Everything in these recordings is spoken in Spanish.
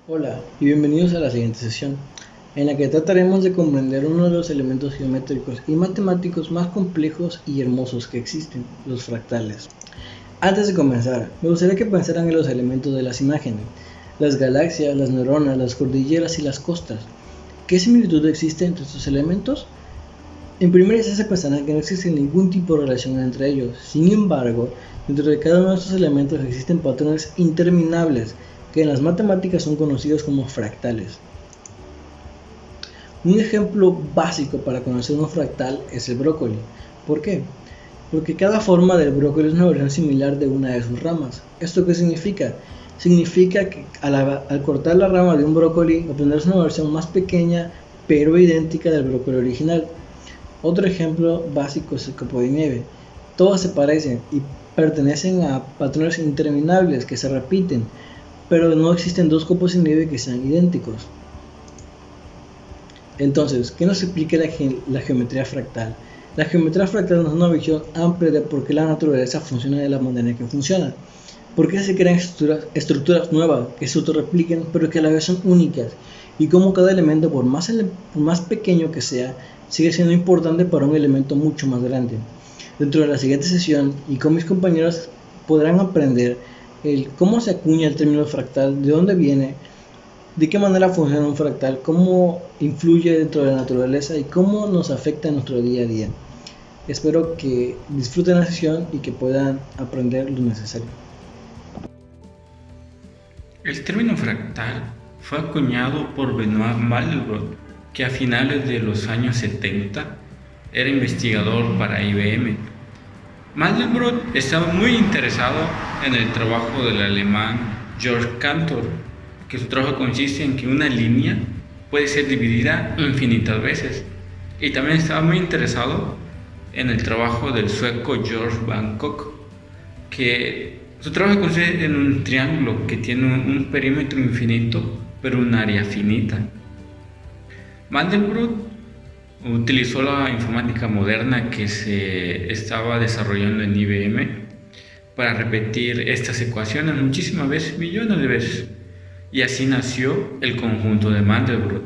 Hola y bienvenidos a la siguiente sesión, en la que trataremos de comprender uno de los elementos geométricos y matemáticos más complejos y hermosos que existen, los fractales. Antes de comenzar, me gustaría que pensaran en los elementos de las imágenes, las galaxias, las neuronas, las cordilleras y las costas. ¿Qué similitud existe entre estos elementos? En primera instancia pensarán que no existe ningún tipo de relación entre ellos. Sin embargo, dentro de cada uno de estos elementos existen patrones interminables que en las matemáticas son conocidos como fractales. Un ejemplo básico para conocer un fractal es el brócoli. ¿Por qué? Porque cada forma del brócoli es una versión similar de una de sus ramas. ¿Esto qué significa? Significa que al cortar la rama de un brócoli obtendrás una versión más pequeña pero idéntica del brócoli original. Otro ejemplo básico es el copo de nieve. Todos se parecen y pertenecen a patrones interminables que se repiten, pero no existen dos copos de nieve que sean idénticos. Entonces, ¿qué nos explica la geometría fractal? La geometría fractal nos da una visión amplia de por qué la naturaleza funciona de la manera en que funciona. ¿Por qué se crean estructuras nuevas que se autorrepliquen pero que a la vez son únicas? Y cómo cada elemento, por más pequeño que sea, sigue siendo importante para un elemento mucho más grande. Dentro de la siguiente sesión y con mis compañeros podrán aprender cómo se acuña el término fractal, de dónde viene, de qué manera funciona un fractal, cómo influye dentro de la naturaleza y cómo nos afecta en nuestro día a día. Espero que disfruten la sesión y que puedan aprender lo necesario. El término fractal fue acuñado por Benoit Mandelbrot, que a finales de los años 70 era investigador para IBM. Mandelbrot estaba muy interesado en el trabajo del alemán Georg Cantor, que su trabajo consiste en que una línea puede ser dividida infinitas veces. Y también estaba muy interesado en el trabajo del sueco George Van Gogh, que su trabajo consiste en un triángulo que tiene un perímetro infinito, pero un área finita. Mandelbrot utilizó la informática moderna que se estaba desarrollando en IBM para repetir estas ecuaciones muchísimas veces, millones de veces. Y así nació el conjunto de Mandelbrot.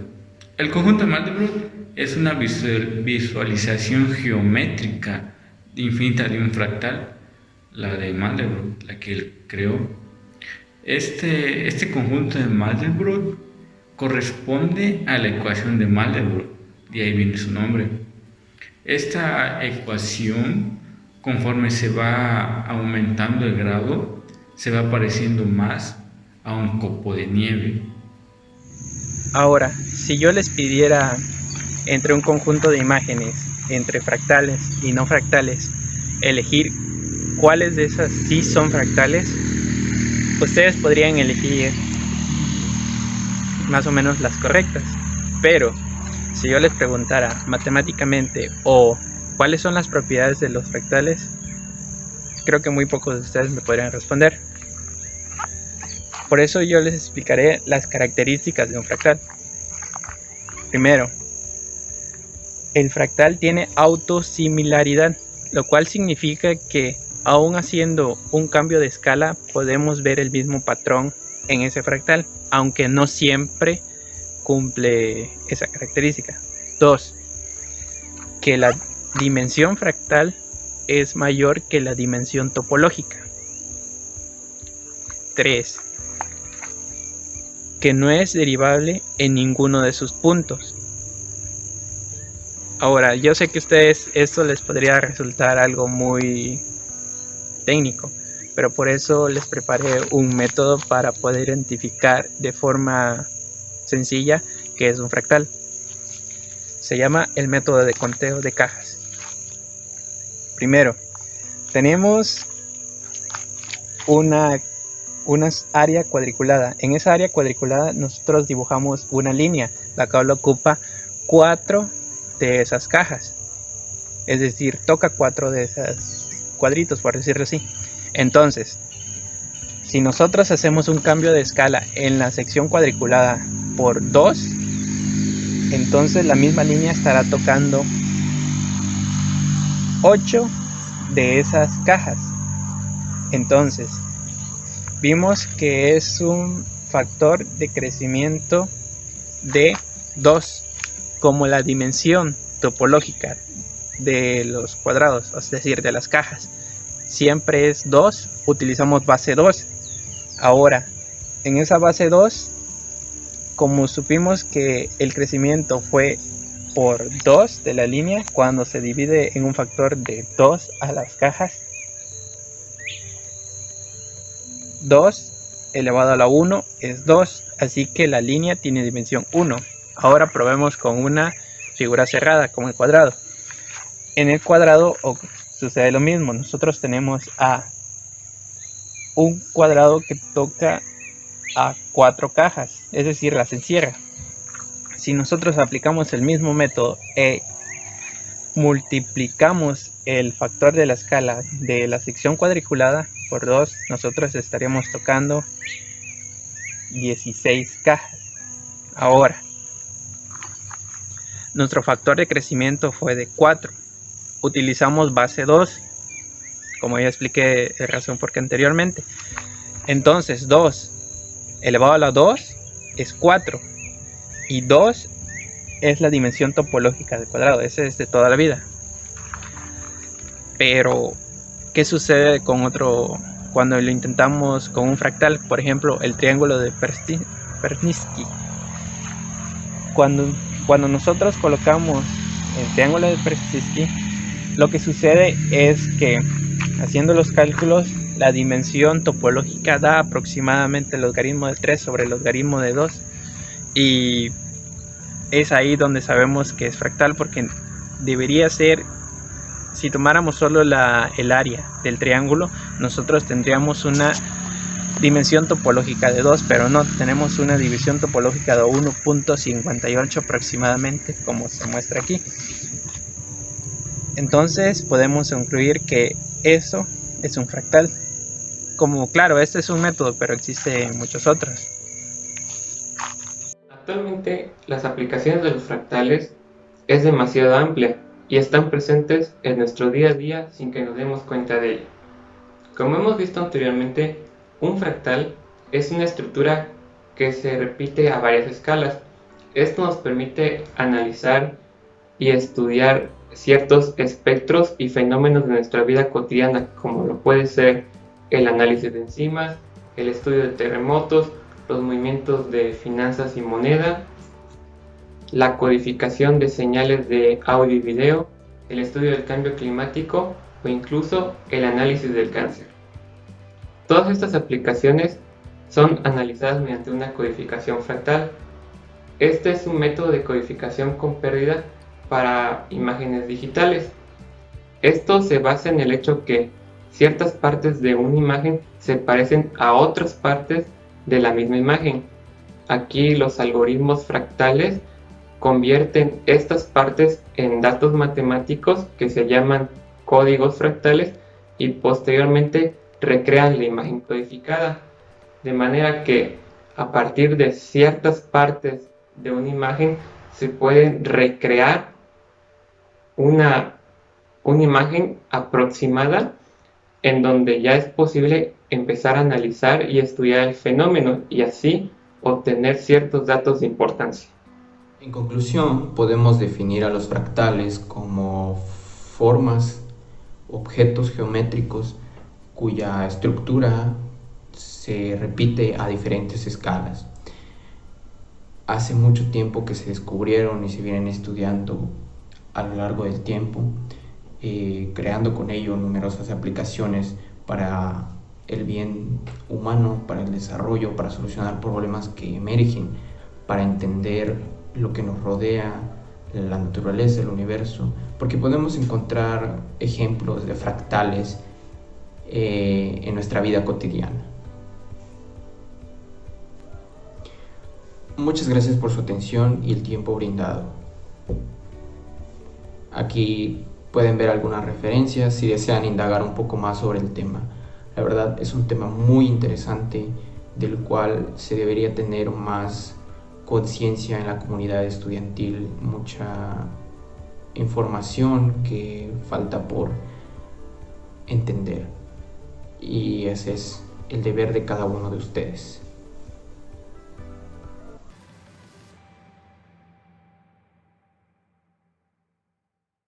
El conjunto de Mandelbrot es una visualización geométrica infinita de un fractal, la de Mandelbrot, la que él creó. Este conjunto de Mandelbrot corresponde a la ecuación de Mandelbrot, de ahí viene su nombre. Esta ecuación, conforme se va aumentando el grado, se va pareciendo más a un copo de nieve. Ahora, si yo les pidiera entre un conjunto de imágenes, entre fractales y no fractales, elegir cuáles de esas sí son fractales, ustedes podrían elegir más o menos las correctas. Pero si yo les preguntara matemáticamente o cuáles son las propiedades de los fractales, creo que muy pocos de ustedes me podrían responder. Por eso yo les explicaré las características de un fractal. Primero, el fractal tiene autosimilaridad, lo cual significa que aún haciendo un cambio de escala podemos ver el mismo patrón en ese fractal, aunque no siempre cumple esa característica. 2. Que la dimensión fractal es mayor que la dimensión topológica. 3. Que no es derivable en ninguno de sus puntos. Ahora, yo sé que a ustedes esto les podría resultar algo muy técnico, pero por eso les preparé un método para poder identificar de forma sencilla qué es un fractal. Se llama el método de conteo de cajas. Primero, tenemos una área cuadriculada. En esa área cuadriculada nosotros dibujamos una línea, la cual ocupa 4 de esas cajas. Es decir, toca 4 de esos cuadritos, por decirlo así. Entonces, si nosotros hacemos un cambio de escala en la sección cuadriculada por 2, entonces la misma línea estará tocando 8 de esas cajas. Entonces, vimos que es un factor de crecimiento de 2, como la dimensión topológica de los cuadrados, es decir, de las cajas, siempre es 2, utilizamos base 2. Ahora, en esa base 2, como supimos que el crecimiento fue por 2 de la línea, cuando se divide en un factor de 2 a las cajas, 2 elevado a la 1 es 2, así que la línea tiene dimensión 1. Ahora probemos con una figura cerrada, como el cuadrado. En el cuadrado sucede lo mismo, nosotros tenemos a un cuadrado que toca a 4 cajas, es decir, las encierra. Si nosotros aplicamos el mismo método e multiplicamos el factor de la escala de la sección cuadriculada por 2, nosotros estaríamos tocando 16 cajas. Ahora, nuestro factor de crecimiento fue de 4. Utilizamos base 2, como ya expliqué la razón por qué anteriormente. Entonces 2 elevado a la 2 es 4. Y 2 es la dimensión topológica del cuadrado. Ese es de toda la vida. Pero, ¿qué sucede con cuando lo intentamos con un fractal? Por ejemplo, el triángulo de Persnitzky. Cuando nosotros colocamos el triángulo de Persnitzky, lo que sucede es que, haciendo los cálculos, la dimensión topológica da aproximadamente el logaritmo de 3 sobre el logaritmo de 2. Y es ahí donde sabemos que es fractal, porque debería ser, si tomáramos solo el área del triángulo, nosotros tendríamos una dimensión topológica de 2, pero no, tenemos una división topológica de 1.58 aproximadamente, como se muestra aquí. Entonces podemos concluir que eso es un fractal. Como claro, este es un método, pero existen muchos otros. Actualmente, las aplicaciones de los fractales es demasiado amplia y están presentes en nuestro día a día sin que nos demos cuenta de ello. Como hemos visto anteriormente, un fractal es una estructura que se repite a varias escalas. Esto nos permite analizar y estudiar ciertos espectros y fenómenos de nuestra vida cotidiana, como lo puede ser el análisis de enzimas, el estudio de terremotos, los movimientos de finanzas y moneda, la codificación de señales de audio y video, el estudio del cambio climático o incluso el análisis del cáncer. Todas estas aplicaciones son analizadas mediante una codificación fractal. Este es un método de codificación con pérdida para imágenes digitales. Esto se basa en el hecho que ciertas partes de una imagen se parecen a otras partes de la misma imagen. Aquí los algoritmos fractales convierten estas partes en datos matemáticos que se llaman códigos fractales y posteriormente recrean la imagen codificada, de manera que a partir de ciertas partes de una imagen se puede recrear una imagen aproximada en donde ya es posible empezar a analizar y estudiar el fenómeno y así obtener ciertos datos de importancia. En conclusión, podemos definir a los fractales como formas, objetos geométricos cuya estructura se repite a diferentes escalas. Hace mucho tiempo que se descubrieron y se vienen estudiando a lo largo del tiempo, creando con ello numerosas aplicaciones para el bien humano, para el desarrollo, para solucionar problemas que emergen, para entender lo que nos rodea, la naturaleza, el universo, porque podemos encontrar ejemplos de fractales en nuestra vida cotidiana. Muchas gracias por su atención y el tiempo brindado. Aquí pueden ver algunas referencias si desean indagar un poco más sobre el tema. La verdad es un tema muy interesante del cual se debería tener más conciencia en la comunidad estudiantil, mucha información que falta por entender, y ese es el deber de cada uno de ustedes.